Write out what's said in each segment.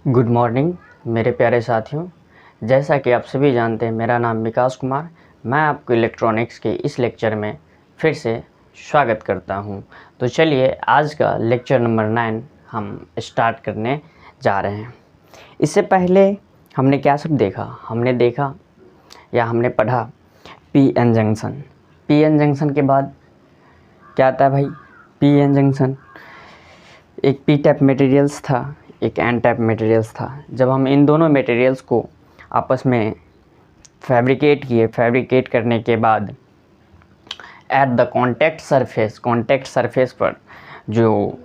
Good morning मेरे प्यारे साथियों। जैसा कि आप सभी जानते हैं, मेरा नाम विकास कुमार। मैं आपको इलेक्ट्रॉनिक्स के इस लेक्चर में फिर से स्वागत करता हूं। तो चलिए आज का लेक्चर नंबर 9 हम स्टार्ट करने जा रहे हैं। इससे पहले हमने क्या सब देखा? हमने पढ़ा पीएन जंक्शन। पीएन जंक्शन के बाद क्या आता है भाई? पीएन जंक्शन एक पी टाइप मटेरियल्स था, एक एन टाइप मटेरियल्स था। जब हम इन दोनों मटेरियल्स को आपस में फैब्रिकेट करने के बाद एट द कॉन्टैक्ट सरफेस पर जो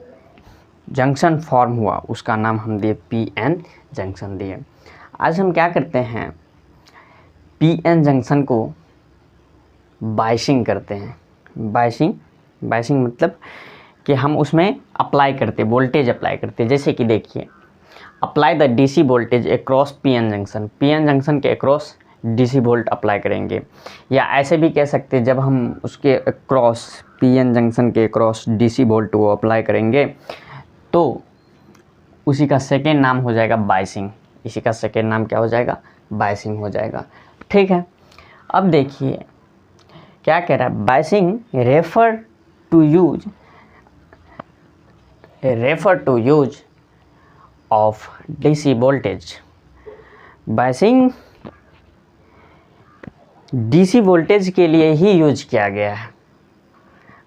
जंक्शन फॉर्म हुआ उसका नाम हम दिए पीएन जंक्शन दिए। आज हम क्या करते हैं, पीएन जंक्शन को बाइसिंग करते हैं। बाइसिंग मतलब कि हम उसमें वोल्टेज अप्लाई करते हैं। जैसे कि देखिए, apply the DC voltage across PN junction के अक्रॉस डीसी वोल्ट अप्लाई करेंगे, या ऐसे भी कह सकते हैं जब हम उसके अक्रॉस पीएन जंक्शन के अक्रॉस डीसी वोल्ट को अप्लाई करेंगे तो उसी का सेकेंड नाम हो जाएगा बाइसिंग। इसी का सेकेंड नाम क्या हो जाएगा? बाइसिंग हो जाएगा। ठीक है, अब देखिए क्या कह रहा है। Biasing refer to use of DC voltage. Biasing DC voltage के लिए ही यूज किया गया है।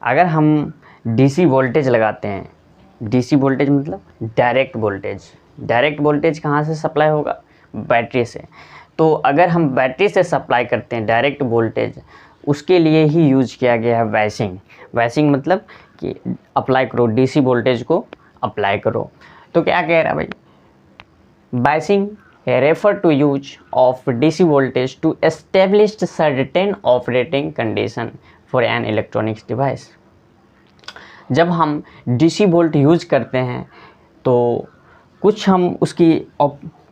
अगर हम डीसी वोल्टेज लगाते हैं, डीसी वोल्टेज मतलब डायरेक्ट वोल्टेज कहाँ से सप्लाई होगा? बैटरी से। तो अगर हम बैटरी से सप्लाई करते हैं डायरेक्ट वोल्टेज, उसके लिए ही यूज किया गया है बाइसिंग मतलब कि अप्लाई करो, डीसी वोल्टेज को अप्लाई करो। तो क्या कह रहा है भाई? Biasing refer to use of DC voltage to establish certain operating condition for an electronics device. जब हम डीसी वोल्ट यूज करते हैं तो कुछ हम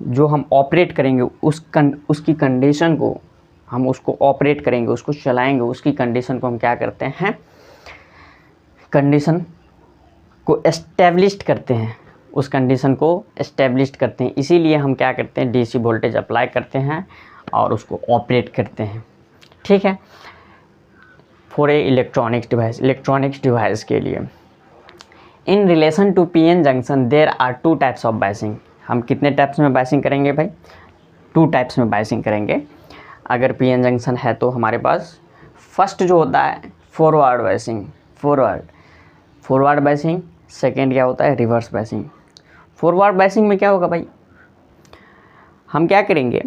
जो हम ऑपरेट करेंगे उसकी कंडीशन को हम उसको ऑपरेट करेंगे, उसको चलाएंगे, उसकी कंडीशन को हम क्या करते हैं? कंडीशन को एस्टेब्लिश करते हैं, उस कंडीशन को एस्टेब्लिश करते हैं। इसीलिए हम क्या करते हैं? डीसी वोल्टेज अप्लाई करते हैं और उसको ऑपरेट करते हैं। ठीक है, फॉर ए इलेक्ट्रॉनिक्स डिवाइस के लिए। In relation to PN junction there are 2 types of biasing. हम कितने टाइप्स में बाइसिंग करेंगे भाई? 2 टाइप्स में बाइसिंग करेंगे। अगर पीएन जंक्शन है तो हमारे पास फर्स्ट जो होता है फॉरवर्ड बाइसिंग, सेकेंड क्या होता है? Reverse biasing. फॉरवर्ड बाइसिंग में क्या होगा भाई? हम क्या करेंगे?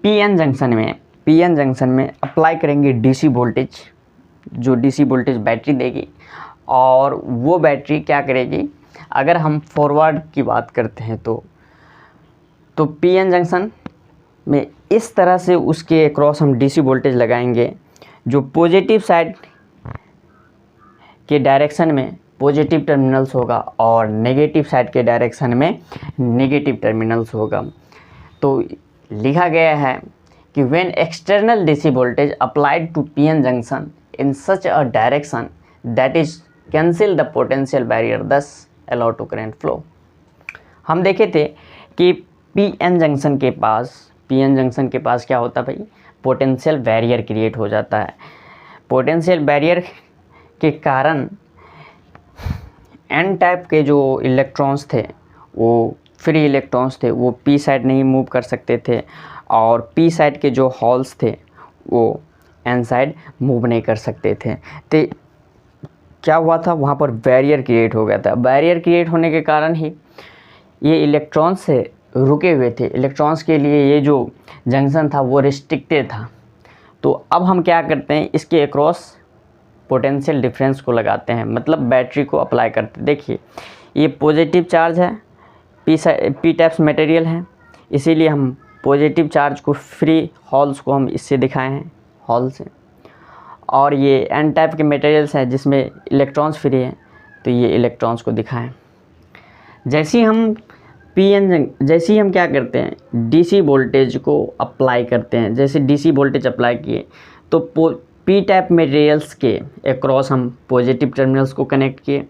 पीएन जंक्शन में अप्लाई करेंगे डीसी वोल्टेज, जो डीसी वोल्टेज बैटरी देगी, और वो बैटरी क्या करेगी? अगर हम फॉरवर्ड की बात करते हैं तो पीएन जंक्शन में इस तरह से उसके क्रॉस हम डीसी वोल्टेज लगाएंगे जो पॉजिटिव साइड के डायरेक्शन में पॉजिटिव टर्मिनल्स होगा और नेगेटिव साइड के डायरेक्शन में नेगेटिव टर्मिनल्स होगा। तो लिखा गया है कि when external DC voltage applied to PN junction in such a direction that is cancel the potential barrier, thus allow to current flow. हम देखे थे कि पीएन जंक्शन के पास क्या होता है भाई? पोटेंशियल बैरियर क्रिएट हो जाता है। पोटेंशियल बैरियर के कारण एन टाइप के जो इलेक्ट्रॉन्स थे, वो फ्री इलेक्ट्रॉन्स थे, वो पी साइड नहीं मूव कर सकते थे, और पी साइड के जो हॉल्स थे वो एन साइड मूव नहीं कर सकते थे। तो क्या हुआ था? वहाँ पर बैरियर क्रिएट हो गया था। बैरियर क्रिएट होने के कारण ही ये इलेक्ट्रॉन्स से रुके हुए थे। इलेक्ट्रॉन्स के लिए ये जो जंक्शन था वो रिस्ट्रिक्टेड था। तो अब हम क्या करते हैं? इसके अक्रॉस पोटेंशियल डिफरेंस को लगाते हैं, मतलब बैटरी को अप्लाई करते हैं। देखिए, ये पॉजिटिव चार्ज है, पी टाइप्स मटेरियल है, इसीलिए हम पॉजिटिव चार्ज को फ्री हॉल्स को हम इससे दिखाए हैं, हॉल से। और ये एन टाइप के मटेरियल्स हैं जिसमें इलेक्ट्रॉन्स फ्री हैं, तो ये इलेक्ट्रॉन्स को दिखाएं। जैसे ही हम क्या करते हैं? डीसी वोल्टेज को अप्लाई करते हैं। जैसे डीसी वोल्टेज अप्लाई किए तो पी टाइप मटेरियल्स के अक्रॉस हम पॉजिटिव टर्मिनल्स को कनेक्ट किए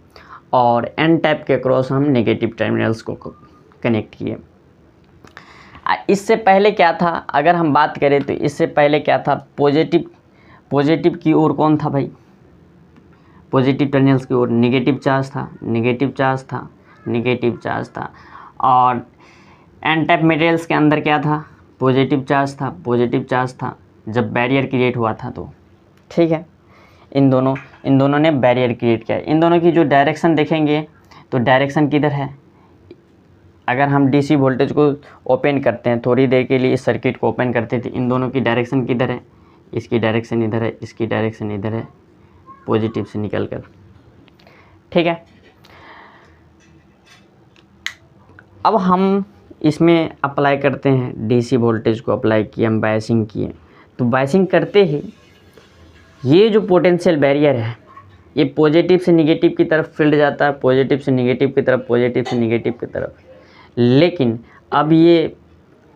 और एन टाइप के अक्रॉस हम नेगेटिव टर्मिनल्स को कनेक्ट किए। इससे पहले क्या था, अगर हम बात करें तो इससे पहले क्या था, पॉजिटिव की ओर कौन था भाई, पॉजिटिव टर्मिनल्स की ओर नेगेटिव चार्ज था, नेगेटिव चार्ज था। और एन टाइप मटेरियल्स के अंदर क्या था, पॉजिटिव चार्ज था जब बैरियर क्रिएट हुआ था तो, ठीक है। इन दोनों ने बैरियर क्रिएट किया। इन दोनों की जो डायरेक्शन देखेंगे तो डायरेक्शन किधर है, अगर हम डीसी वोल्टेज को ओपन करते हैं, थोड़ी देर के लिए इस सर्किट को ओपन करते थे, इन दोनों की डायरेक्शन किधर है, इसकी डायरेक्शन इधर है, इसकी डायरेक्शन इधर है, पॉजिटिव से निकल कर, ठीक है। अब हम इसमें अप्लाई करते हैं, डीसी वोल्टेज को अप्लाई किए, हम बायसिंग किए, तो बायसिंग करते ही ये जो पोटेंशियल बैरियर है ये पॉजिटिव से निगेटिव की तरफ फील्ड जाता है, पॉजिटिव से निगेटिव की तरफ, पॉजिटिव से निगेटिव की तरफ। लेकिन अब ये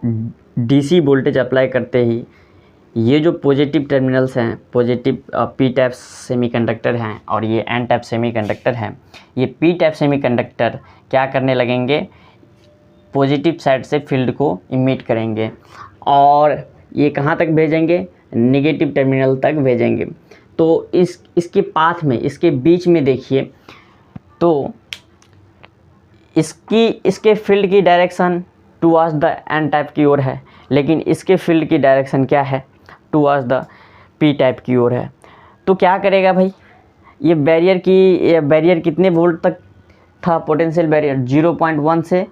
डीसी वोल्टेज अप्लाई करते ही ये जो पॉजिटिव टर्मिनल्स हैं, पॉजिटिव पी टाइप सेमीकंडक्टर हैं और ये एन टाइप सेमीकंडक्टर हैं, ये पी टाइप सेमीकंडक्टर क्या करने लगेंगे, पॉजिटिव साइड से फील्ड को इमिट करेंगे और ये कहाँ तक भेजेंगे, नेगेटिव टर्मिनल तक भेजेंगे। तो इसके पाथ में, इसके बीच में देखिए तो इसके फील्ड की direction towards the N type की ओर है, लेकिन इसके फील्ड की डायरेक्शन क्या है, टुवर्ड्स द पी टाइप की ओर है। तो क्या करेगा भाई, ये बैरियर कितने वोल्ट तक था, पोटेंशियल बैरियर 0.1 से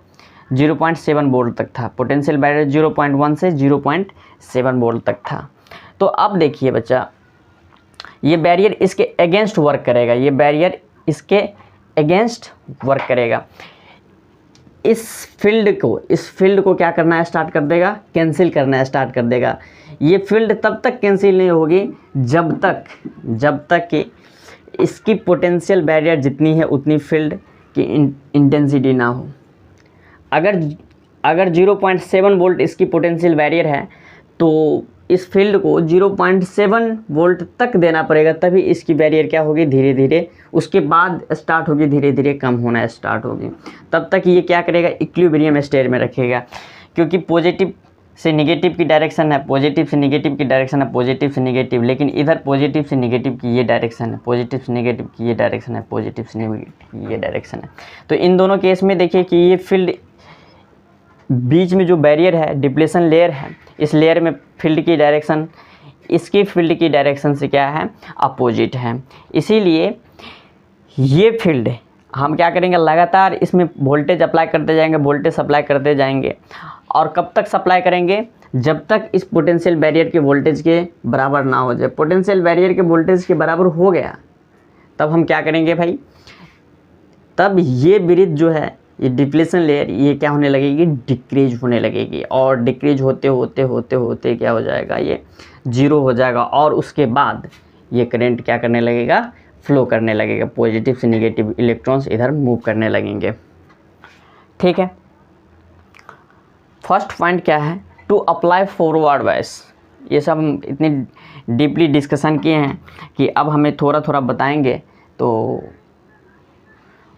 0.7 वोल्ट तक था, पोटेंशियल बैरियर 0.1 से 0.7 वोल्ट तक था। तो अब देखिए बच्चा, ये बैरियर इसके अगेंस्ट वर्क करेगा, ये बैरियर इसके अगेंस्ट वर्क करेगा, इस फील्ड को क्या करना है, स्टार्ट कर देगा, कैंसिल करना है, स्टार्ट कर देगा। ये फील्ड तब तक कैंसिल नहीं होगी जब तक कि इसकी पोटेंशियल बैरियर जितनी है उतनी फील्ड की इंटेंसिटी ना हो। अगर 0.7 वोल्ट इसकी पोटेंशियल बैरियर है तो इस फील्ड को 0.7 वोल्ट तक देना पड़ेगा, तभी इसकी बैरियर क्या होगी, धीरे धीरे उसके बाद स्टार्ट होगी, धीरे धीरे कम होना स्टार्ट होगी। तब तक ये क्या करेगा, इक्विलिब्रियम स्टेट में रखेगा, क्योंकि पॉजिटिव से नेगेटिव की डायरेक्शन है, पॉजिटिव से नेगेटिव की डायरेक्शन है, पॉजिटिव से नेगेटिव, लेकिन इधर पॉजिटिव से नेगेटिव की ये डायरेक्शन है, पॉजिटिव से नेगेटिव की ये डायरेक्शन है, पॉजिटिव से नेगेटिव की ये डायरेक्शन है। तो इन दोनों केस में देखिए कि ये फील्ड बीच में जो बैरियर है, डिप्लेशन लेयर है, इस लेयर में फील्ड की डायरेक्शन इसकी फील्ड की डायरेक्शन से क्या है, अपोजिट है। इसीलिए ये फील्ड हम क्या करेंगे, लगातार इसमें वोल्टेज अप्लाई करते जाएंगे, वोल्टेज सप्लाई करते जाएंगे। और कब तक सप्लाई करेंगे, जब तक इस पोटेंशियल बैरियर के वोल्टेज के बराबर ना हो जाए। पोटेंशियल बैरियर के वोल्टेज के बराबर हो गया तब हम क्या करेंगे भाई, तब ये ब्रिज जो है, ये डिप्लेशन लेयर, ये क्या होने लगेगी, डिक्रीज होने लगेगी, और डिक्रीज होते होते होते होते क्या हो जाएगा, ये जीरो हो जाएगा। और उसके बाद ये करंट क्या करने लगेगा, फ्लो करने लगेगा, पॉजिटिव से नेगेटिव इलेक्ट्रॉन्स इधर मूव करने लगेंगे, ठीक है। फर्स्ट पॉइंट क्या है, टू अप्लाई फॉरवर्ड बायस। ये सब हम इतनी डीपली डिस्कशन किए हैं कि अब हमें थोड़ा थोड़ा बताएंगे तो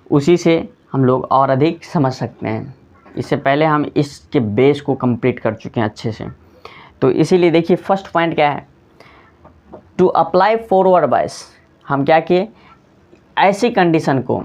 उसी से हम लोग और अधिक समझ सकते हैं। इससे पहले हम इसके बेस को कंप्लीट कर चुके हैं अच्छे से। तो इसीलिए देखिए फर्स्ट पॉइंट क्या है, टू अप्लाई फॉरवर्ड बायस। हम क्या किए, ऐसी कंडीशन को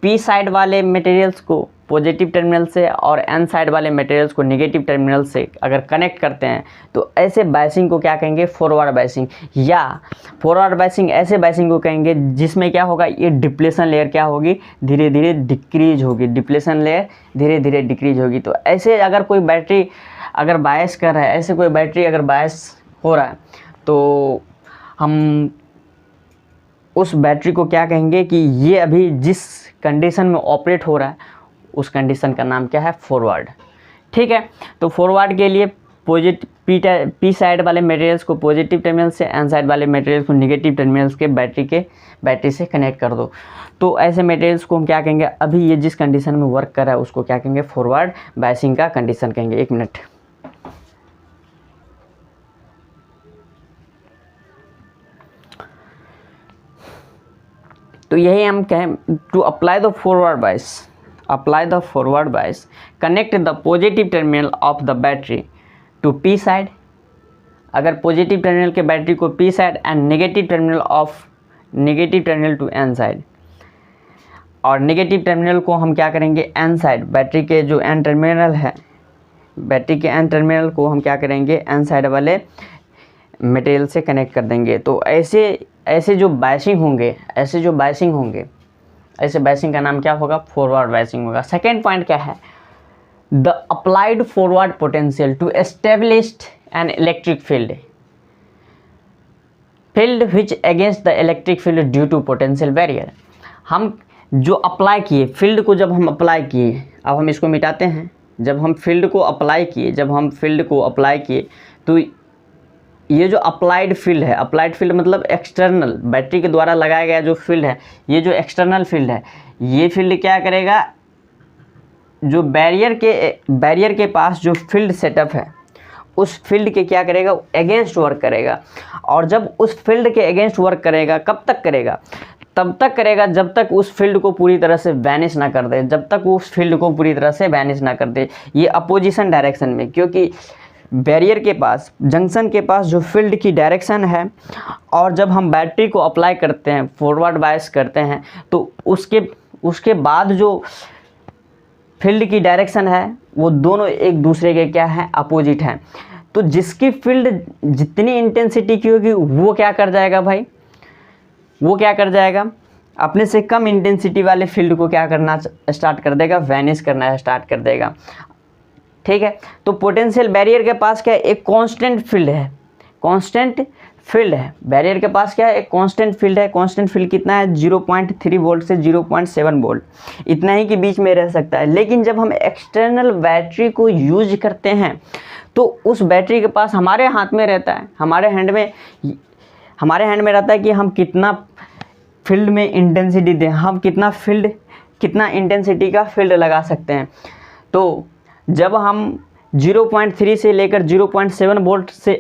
पी साइड वाले मटेरियल्स को पॉजिटिव टर्मिनल से और एन साइड वाले मटेरियल्स को नेगेटिव टर्मिनल से अगर कनेक्ट करते हैं तो ऐसे बायसिंग को क्या कहेंगे, फॉरवर्ड बायसिंग। या फॉरवर्ड बायसिंग ऐसे बायसिंग को कहेंगे जिसमें क्या होगा, ये डिप्लेशन लेयर क्या होगी, धीरे धीरे डिक्रीज होगी, डिप्लेशन लेयर धीरे धीरे डिक्रीज होगी। तो ऐसे अगर कोई बैटरी अगर बायस कर रहा है, ऐसे कोई बैटरी अगर बायस हो रहा है तो हम उस बैटरी को क्या कहेंगे कि ये अभी जिस कंडीशन में ऑपरेट हो रहा है उस कंडीशन का नाम क्या है, फॉरवर्ड, ठीक है। तो फॉरवर्ड के लिए पी साइड वाले मटेरियल्स को पॉजिटिव टर्मिनल से, एन साइड वाले मटेरियल्स को नेगेटिव टर्मिनल्स के बैटरी से कनेक्ट कर दो। तो ऐसे मटेरियल्स को हम क्या कहेंगे, अभी ये जिस कंडीशन में वर्क कर रहा है उसको क्या कहेंगे, फॉरवर्ड बायसिंग का कंडीशन कहेंगे। एक मिनट, तो यही हम कहें, to apply the forward bias. Apply the forward bias, connect the positive terminal of the battery to P side. अगर पॉजिटिव टर्मिनल के बैटरी को P side and negative terminal to N side, और negative terminal को हम क्या करेंगे N side, battery के जो एन टर्मिनल है, बैटरी के एन टर्मिनल को हम क्या करेंगे एन साइड वाले मटेरियल से कनेक्ट कर देंगे। तो ऐसे जो बायसिंग होंगे, ऐसे बायसिंग का नाम क्या होगा, फॉरवर्ड बायसिंग होगा। सेकेंड पॉइंट क्या है, the applied forward potential to establish an electric field which against the electric field due to potential barrier. हम जो अप्लाई किए फील्ड को, जब हम अप्लाई किए, अब हम इसको मिटाते हैं, जब हम फील्ड को अप्लाई किए तो ये जो अप्लाइड फील्ड मतलब एक्सटर्नल, बैटरी के द्वारा लगाया गया जो फील्ड है, ये जो एक्सटर्नल फील्ड है, ये फील्ड क्या करेगा, जो बैरियर के पास जो फील्ड सेटअप है उस फील्ड के क्या करेगा, अगेंस्ट वर्क करेगा। और जब उस फील्ड के अगेंस्ट वर्क करेगा, कब तक करेगा, तब तक करेगा जब तक उस फील्ड को पूरी तरह से वैनिश ना कर दे, ये अपोजिशन डायरेक्शन में, क्योंकि बैरियर के पास, जंक्शन के पास जो फील्ड की डायरेक्शन है, और जब हम बैटरी को अप्लाई करते हैं, फॉरवर्ड बायस करते हैं, तो उसके बाद जो फील्ड की डायरेक्शन है वो दोनों एक दूसरे के क्या है, अपोजिट हैं। तो जिसकी फील्ड जितनी इंटेंसिटी की होगी वो क्या कर जाएगा भाई, वो क्या कर जाएगा, अपने से कम इंटेंसिटी वाले फील्ड को क्या करना स्टार्ट कर देगा, वैनिश करना स्टार्ट कर देगा। ठीक है, तो पोटेंशियल बैरियर के पास क्या है, एक कांस्टेंट फील्ड है, बैरियर के पास क्या है, एक कांस्टेंट फील्ड है। कांस्टेंट फील्ड कितना है, 0.3 वोल्ट से 0.7 वोल्ट, इतना ही के बीच में रह सकता है। लेकिन जब हम एक्सटर्नल बैटरी को यूज करते हैं तो उस बैटरी के पास हमारे हाथ में रहता है, हमारे हैंड में रहता है कि हम कितना फील्ड में इंटेंसिटी दें, हम कितना इंटेंसिटी का फील्ड लगा सकते हैं। तो जब हम 0.3 से लेकर 0.7 वोल्ट से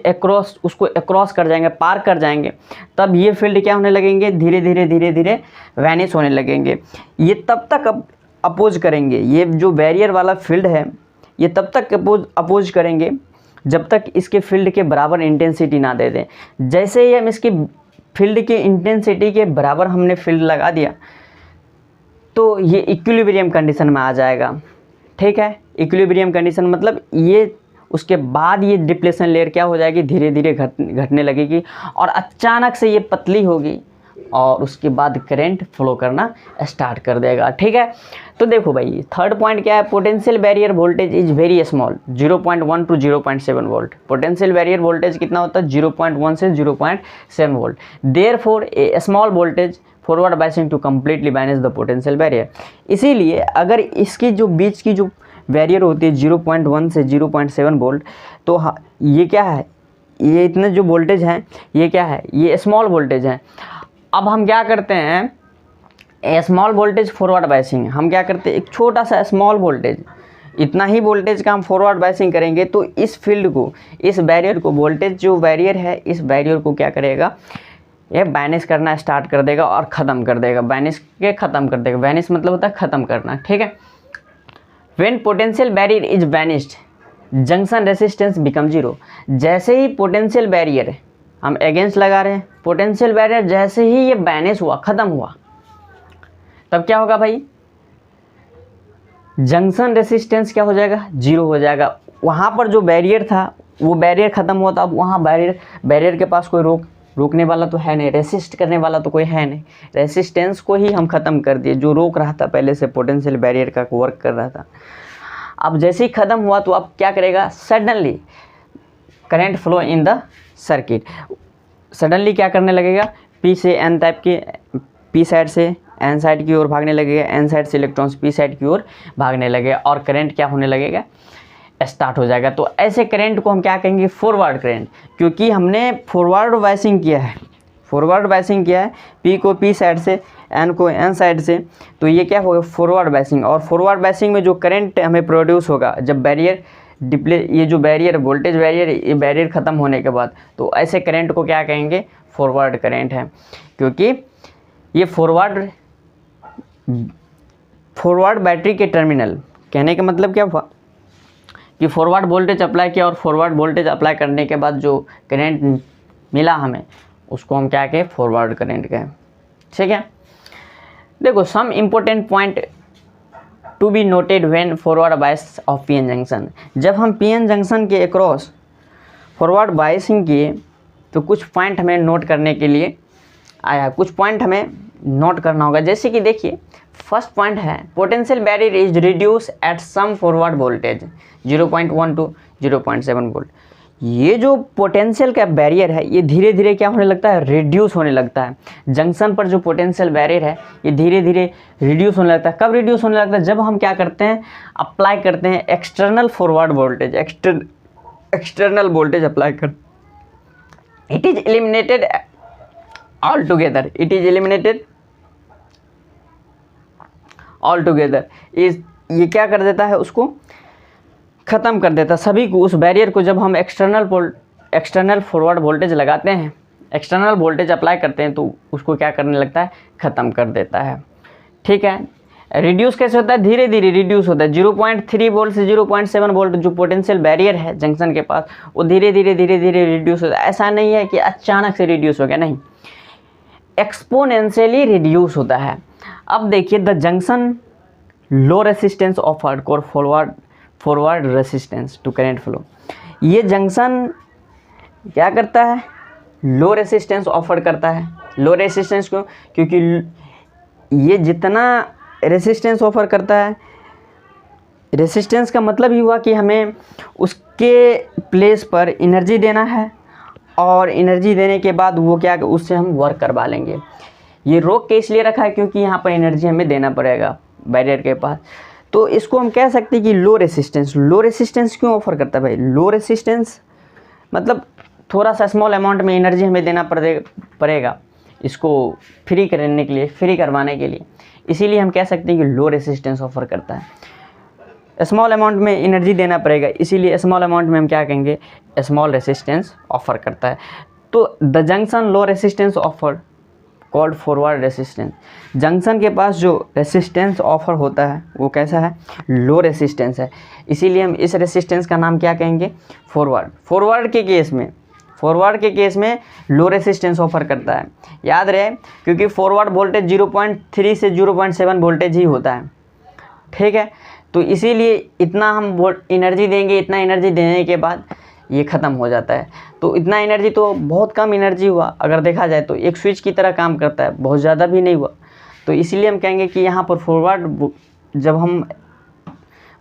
उसको अक्रॉस कर जाएंगे, पार कर जाएंगे, तब ये फील्ड क्या होने लगेंगे, धीरे धीरे वैनिश होने लगेंगे। ये तब तक अपोज करेंगे, ये जो बैरियर वाला फील्ड है ये तब तक अपोज करेंगे जब तक इसके फील्ड के बराबर इंटेंसिटी ना दे दें। जैसे ही हम इसकी फील्ड की इंटेंसिटी के बराबर हमने फील्ड लगा दिया तो ये इक्विलिब्रियम कंडीशन में आ जाएगा। ठीक है, इक्विलिब्रियम कंडीशन मतलब ये, उसके बाद ये डिप्लेशन लेयर क्या हो जाएगी, धीरे धीरे घटने लगेगी और अचानक से ये पतली होगी और उसके बाद करंट फ्लो करना स्टार्ट कर देगा। ठीक है, तो देखो भाई थर्ड पॉइंट क्या है, potential barrier voltage is very small, 0.1 to 0.7 volt. Potential barrier voltage कितना होता है, 0.1 से 0.7 volt. Therefore a small voltage forward biasing to completely balance the potential barrier. इसीलिए अगर इसकी जो बीच की जो बैरियर होती है 0.1 से 0.7 वोल्ट, तो ये क्या है, ये इतने जो वोल्टेज हैं ये क्या है, ये स्मॉल वोल्टेज हैं। अब हम क्या करते हैं, स्मॉल वोल्टेज फॉरवर्ड बायसिंग, हम क्या करते हैं, एक छोटा सा स्मॉल वोल्टेज, इतना ही वोल्टेज का हम फॉरवर्ड बायसिंग करेंगे तो इस फील्ड को, इस बैरियर को, वोल्टेज जो बैरियर है इस बैरियर को क्या करेगा, ये बैनिश करना स्टार्ट कर देगा और ख़त्म कर देगा, ख़त्म कर देगा। बैनिश मतलब होता है ख़त्म करना। ठीक है, when potential barrier is banished junction resistance become 0। जैसे ही पोटेंशियल बैरियर हम अगेंस्ट लगा रहे हैं, पोटेंशियल बैरियर जैसे ही ये बैनिश हुआ, ख़त्म हुआ, तब क्या होगा भाई, जंक्शन रेसिस्टेंस क्या हो जाएगा, 0 हो जाएगा। वहाँ पर जो बैरियर था वो बैरियर ख़त्म हुआ था, अब वहाँ बैरियर के पास कोई रोकने वाला तो है नहीं, रेसिस्ट करने वाला तो कोई है नहीं, रेसिस्टेंस को ही हम ख़त्म कर दिए, जो रोक रहा था पहले से, पोटेंशियल बैरियर का वर्क कर रहा था। अब जैसे ही ख़त्म हुआ तो अब क्या करेगा, suddenly current flow in the circuit, suddenly क्या करने लगेगा, पी से एन टाइप के, पी साइड से एन साइड की ओर भागने लगेगा, एन साइड से इलेक्ट्रॉन्स पी साइड की ओर भागने लगेगा और करंट क्या होने लगेगा, स्टार्ट हो जाएगा। तो ऐसे करंट को हम क्या कहेंगे, फॉरवर्ड करंट, क्योंकि हमने फॉरवर्ड बायसिंग किया है, पी को पी साइड से, एन को एन साइड से, तो ये क्या होगा, फॉरवर्ड बायसिंग। और फॉरवर्ड बायसिंग में जो करंट हमें प्रोड्यूस होगा जब बैरियर ये जो बैरियर, वोल्टेज बैरियर, ये बैरियर ख़त्म होने के बाद, तो ऐसे करंट को क्या कहेंगे, फॉरवर्ड करंट है, क्योंकि ये फॉरवर्ड बैटरी के टर्मिनल, कहने का मतलब क्या हुआ कि फॉरवर्ड वोल्टेज अप्लाई किया और फॉरवर्ड वोल्टेज अप्लाई करने के बाद जो करंट मिला हमें उसको हम क्या कहें, फॉरवर्ड करंट कहें। ठीक है, देखो some important point to be noted when forward bias of PN junction. जब हम पीएन जंक्शन के अक्रॉस फॉरवर्ड बायसिंग किए तो कुछ पॉइंट हमें नोट करने के लिए आया, कुछ पॉइंट हमें नोट करना होगा। जैसे कि देखिए फर्स्ट पॉइंट है potential barrier is reduce at some forward voltage 0.1 to 0.7 volt. ये जो पोटेंशियल का बैरियर है ये धीरे धीरे क्या होने लगता है, रिड्यूस होने लगता है। जंक्शन पर जो पोटेंशियल बैरियर है ये धीरे धीरे रिड्यूस होने लगता है। कब रिड्यूस होने लगता है, जब हम क्या करते हैं, अप्लाई करते हैं external forward voltage, external voltage apply कर, it is eliminated all together, it is eliminated all together. ये क्या कर देता है, उसको ख़त्म कर देता सभी को, उस बैरियर को। जब हम एक्सटर्नल फॉरवर्ड वोल्टेज लगाते हैं, एक्सटर्नल वोल्टेज अप्लाई करते हैं तो उसको क्या करने लगता है, ख़त्म कर देता है। ठीक है, रिड्यूस कैसे होता है, धीरे धीरे रिड्यूस होता है। 0.3 वोल्ट से 0.7 वोल्ट जो पोटेंशियल बैरियर है जंक्शन के पास वो धीरे धीरे रिड्यूस होता है। ऐसा नहीं है कि अचानक से रिड्यूस हो गया, नहीं, एक्सपोनेंशियली रिड्यूस होता है। अब देखिए the junction low resistance offered और forward resistance to current flow. ये जंक्शन क्या करता है, लो रेसिस्टेंस ऑफर करता है। लो रेसिस्टेंस क्यों, क्योंकि ये जितना रेसिस्टेंस ऑफर करता है, रेसिस्टेंस का मतलब ही हुआ कि हमें उसके प्लेस पर एनर्जी देना है और एनर्जी देने के बाद वो क्या, उससे हम वर्क करवा लेंगे। ये रोक के इसलिए रखा है क्योंकि यहाँ पर एनर्जी हमें देना पड़ेगा बैरियर के पास। तो इसको हम कह सकते हैं कि लो रेसिस्टेंस। लो रेसिस्टेंस क्यों ऑफर करता है भाई, लो रेसिस्टेंस मतलब थोड़ा सा स्मॉल अमाउंट में एनर्जी हमें देना पड़ेगा इसको फ्री करने के लिए, फ्री करवाने के लिए, इसीलिए हम कह सकते हैं कि लो रेसिस्टेंस ऑफर करता है। स्मॉल अमाउंट में एनर्जी देना पड़ेगा, इसीलिए स्मॉल अमाउंट में हम क्या कहेंगे, स्मॉल रेसिस्टेंस ऑफर करता है। तो the junction low resistance offer called forward resistance. Junction के पास जो रेसिस्टेंस ऑफर होता है वो कैसा है, लो रेसिस्टेंस है, इसीलिए हम इस रेसिस्टेंस का नाम क्या कहेंगे, फॉरवर्ड। फॉरवर्ड के केस में लो रेसिस्टेंस ऑफर करता है, याद रहे, क्योंकि फॉरवर्ड वोल्टेज 0.3 से 0.7 वोल्टेज ही होता है। ठीक है, तो इसीलिए इतना हम एनर्जी देंगे, इतना एनर्जी देने के बाद ये ख़त्म हो जाता है। तो इतना एनर्जी तो बहुत कम एनर्जी हुआ, अगर देखा जाए तो एक स्विच की तरह काम करता है, बहुत ज़्यादा भी नहीं हुआ। तो इसीलिए हम कहेंगे कि यहाँ पर फॉरवर्ड जब हम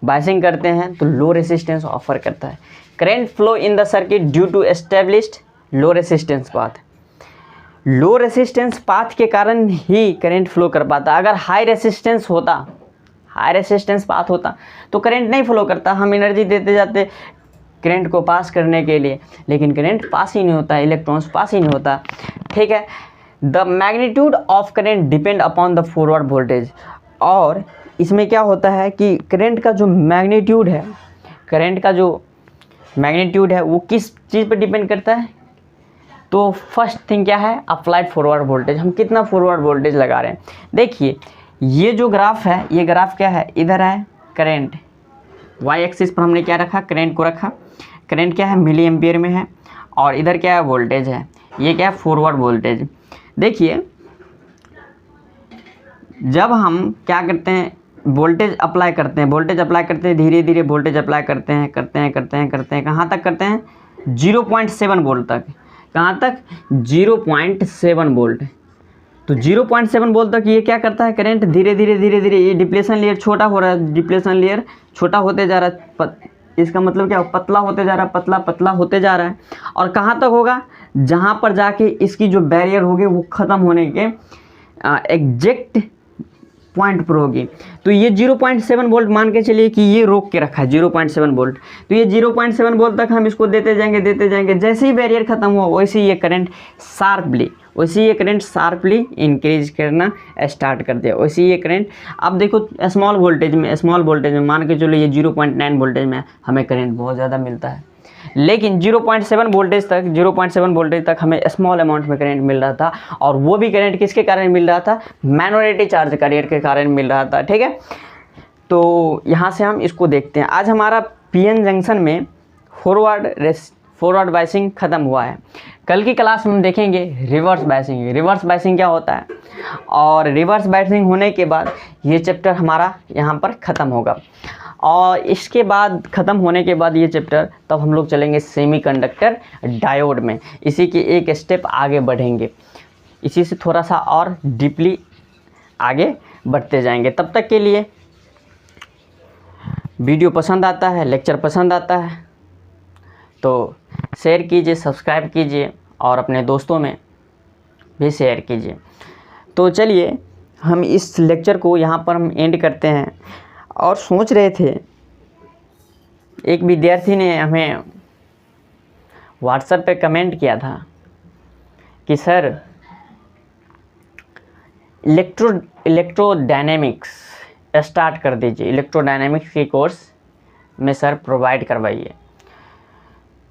बायसिंग करते हैं तो लो रेसिस्टेंस ऑफर करता है। Current flow in the circuit due to established low resistance path. Low resistance path के कारण ही करंट फ्लो कर पाता। अगर हाई रेसिस्टेंस पाथ होता तो करंट नहीं फ्लो करता, हम एनर्जी देते जाते करंट को पास करने के लिए, लेकिन करंट पास ही नहीं होता, इलेक्ट्रॉन्स पास ही नहीं होता। ठीक है, the magnitude of current depend upon the forward voltage. और इसमें क्या होता है कि करंट का जो मैग्नीट्यूड है वो किस चीज़ पर डिपेंड करता है, तो फर्स्ट थिंग क्या है, अप्लाइड फॉरवर्ड वोल्टेज, हम कितना फॉरवर्ड वोल्टेज लगा रहे हैं। देखिए ये जो ग्राफ है, ये ग्राफ क्या है, इधर है करंट, वाई एक्सिस पर हमने क्या रखा, करंट को रखा। करंट क्या है, मिली एम्पियर में है, और इधर क्या है, वोल्टेज है, ये क्या है, फॉरवर्ड वोल्टेज। देखिए जब हम क्या करते हैं, वोल्टेज अप्लाई करते हैं, धीरे धीरे वोल्टेज अप्लाई करते हैं, कहाँ तक करते हैं, 0.7 वोल्ट तक। कहाँ तक, 0.7 वोल्ट। तो 0.7 वोल्ट तक ये क्या करता है, करंट धीरे धीरे ये डिप्लेशन लेयर छोटा हो रहा है, डिप्लेशन लेयर छोटा होते जा रहा है। इसका मतलब क्या, पतला होते जा रहा है, पतला होते जा रहा है। और कहाँ तक होगा, जहाँ पर जाके इसकी जो बैरियर होगी वो ख़त्म होने के एग्जैक्ट पॉइंट पर होगी। तो ये 0.7 वोल्ट मान के चलिए कि ये रोक के रखा है 0.7 वोल्ट। तो ये 0.7 वोल्ट तक हम इसको देते जाएंगे। जैसे ही बैरियर ख़त्म हुआ वैसे ही ये करंट शार्पली इंक्रीज करना स्टार्ट कर दिया। वैसे ही ये करंट, अब देखो स्मॉल वोल्टेज में मान के चलो ये 0.9 वोल्टेज में हमें करंट बहुत ज़्यादा मिलता है, लेकिन 0.7 वोल्टेज तक हमें स्मॉल अमाउंट में करंट मिल रहा था, और वो भी करंट किसके कारण मिल रहा था, माइनॉरिटी चार्ज कैरियर के कारण मिल रहा था। ठीक है, तो यहाँ से हम इसको देखते हैं। आज हमारा पीएन जंक्शन में फॉरवर्ड बायसिंग ख़त्म हुआ है। कल की क्लास में हम देखेंगे रिवर्स बायसिंग। रिवर्स बायसिंग क्या होता है, और रिवर्स बायसिंग होने के बाद ये चैप्टर हमारा यहाँ पर ख़त्म होगा, और इसके बाद ख़त्म होने के बाद ये चैप्टर तब हम लोग चलेंगे सेमीकंडक्टर डायोड में। इसी के एक स्टेप आगे बढ़ेंगे, इसी से थोड़ा सा और डीपली आगे बढ़ते जाएंगे। तब तक के लिए वीडियो पसंद आता है, लेक्चर पसंद आता है तो शेयर कीजिए, सब्सक्राइब कीजिए और अपने दोस्तों में भी शेयर कीजिए। तो चलिए हम इस लेक्चर को यहाँ पर हम एंड करते हैं। और सोच रहे थे, एक विद्यार्थी ने हमें व्हाट्सएप पे कमेंट किया था कि सर इलेक्ट्रोडायनेमिक्स स्टार्ट कर दीजिए, इलेक्ट्रोडायनेमिक्स के कोर्स में सर प्रोवाइड करवाइए।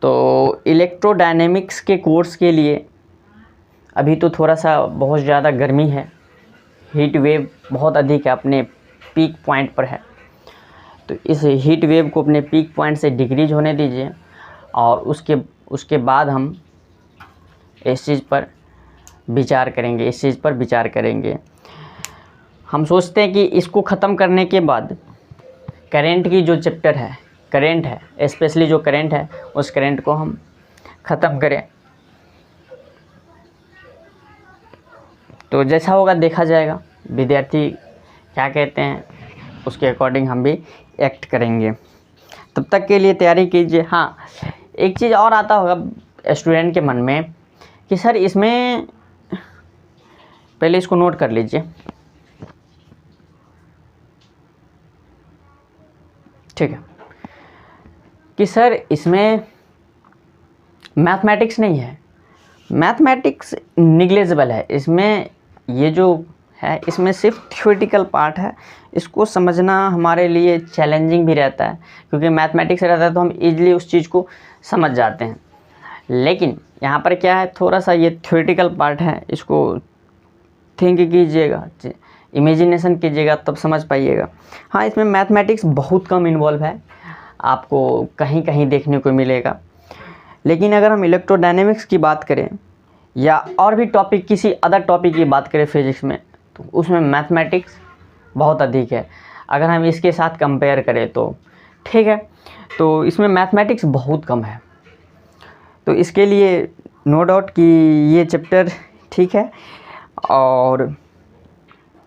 तो इलेक्ट्रोडायनेमिक्स के कोर्स के लिए अभी तो थोड़ा सा बहुत ज़्यादा गर्मी है, हीट वेव बहुत अधिक है, अपने पीक पॉइंट पर है। तो इस हीट वेव को अपने पीक पॉइंट से डिक्रीज होने दीजिए, और उसके बाद हम इस चीज़ पर विचार करेंगे। हम सोचते हैं कि इसको ख़त्म करने के बाद करंट की जो चैप्टर है, करंट है, स्पेशली जो करंट है, उस करंट को हम ख़त्म करें। तो जैसा होगा देखा जाएगा, विद्यार्थी क्या कहते हैं उसके अकॉर्डिंग हम भी एक्ट करेंगे। तब तक के लिए तैयारी कीजिए। हाँ, एक चीज़ और आता होगा स्टूडेंट के मन में कि सर इसमें, पहले इसको नोट कर लीजिए, ठीक है, कि सर इसमें मैथमेटिक्स नहीं है, मैथमेटिक्स निग्लेजेबल है, इसमें ये जो है इसमें सिर्फ थ्योरेटिकल पार्ट है। इसको समझना हमारे लिए चैलेंजिंग भी रहता है, क्योंकि मैथमेटिक्स रहता है तो हम इजीली उस चीज़ को समझ जाते हैं। लेकिन यहाँ पर क्या है, थोड़ा सा ये थ्योरेटिकल पार्ट है, इसको थिंक कीजिएगा, इमेजिनेशन कीजिएगा, तब समझ पाइएगा। हाँ, इसमें मैथमेटिक्स बहुत कम इन्वॉल्व है, आपको कहीं कहीं देखने को मिलेगा। लेकिन अगर हम इलेक्ट्रोडायनेमिक्स की बात करें या और भी टॉपिक, किसी अदर टॉपिक की बात करें फिजिक्स में, तो उसमें मैथमेटिक्स बहुत अधिक है। अगर हम इसके साथ कंपेयर करें तो ठीक है, तो इसमें मैथमेटिक्स बहुत कम है। तो इसके लिए नो डाउट कि ये चैप्टर ठीक है, और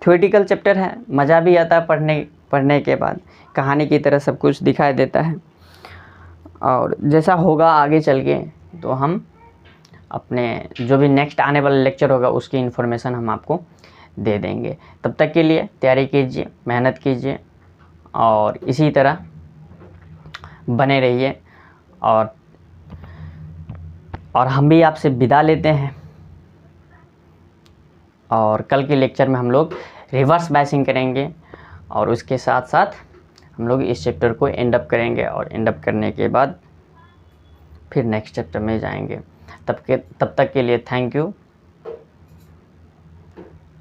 थ्योरेटिकल चैप्टर है, मज़ा भी आता है पढ़ने के बाद, कहानी की तरह सब कुछ दिखाई देता है। और जैसा होगा आगे चल के तो हम अपने जो भी नेक्स्ट आने वाला लेक्चर होगा उसकी इन्फॉर्मेशन हम आपको दे देंगे। तब तक के लिए तैयारी कीजिए, मेहनत कीजिए और इसी तरह बने रहिए। और हम भी आपसे विदा लेते हैं, और कल के लेक्चर में हम लोग रिवर्स बायसिंग करेंगे, और उसके साथ साथ हम लोग इस चैप्टर को एंड अप करेंगे, और एंड अप करने के बाद फिर नेक्स्ट चैप्टर में जाएंगे। तब तक के लिए थैंक यू,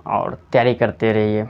और तैयारी करते रहिए।